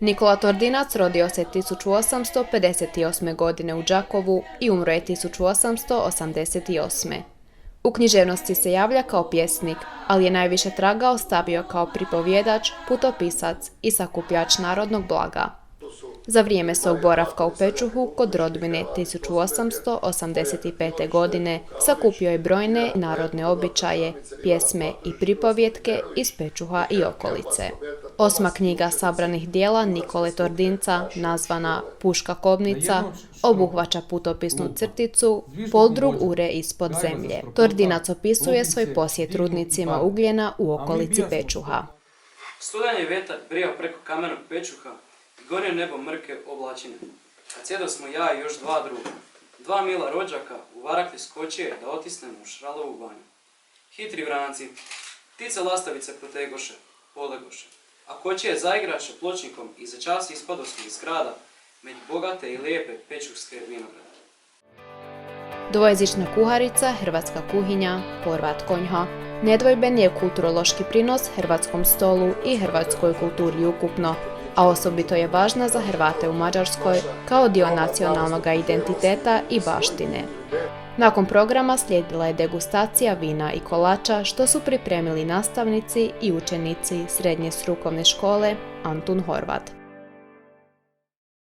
Nikola Tordinac rodio se 1858. godine u Đakovu i umro je 1888. U književnosti se javlja kao pjesnik, ali je najviše traga ostavio kao pripovjedač, putopisac i sakupljač narodnog blaga. Za vrijeme svog boravka u Pečuhu kod rodbine 1885. godine sakupio je brojne narodne običaje, pjesme i pripovjetke iz Pečuha i okolice. 8. knjiga sabranih dijela Nikole Tordinca, nazvana Puška kobnica, obuhvaća putopisnu crticu Poldrug ure ispod zemlje. Tordinac opisuje svoj posjet rudnicima ugljena u okolici Pečuha. Studan je vjetar brijao preko kamenog Pečuha i gonio nebo mrke oblačine. A sjedo smo ja i još dva druga, 2 mila rođaka u varakli skočije da otisnemo u Šralovu banju. Hitri vranci, ptice lastavice potegoše, polegoše, a kočije zaigraše pločnikom i za čas ispadoske iz grada među bogate i lijepe pečuhske vinograde. Dvojezična kuharica, hrvatska kuhinja, Horvat konjha, nedvojben je kulturološki prinos hrvatskom stolu i hrvatskoj kulturi ukupno, a osobito je važna za Hrvate u Mađarskoj kao dio nacionalnog identiteta i baštine. Nakon programa slijedila je degustacija vina i kolača što su pripremili nastavnici i učenici Srednje strukovne škole Antun Horvat.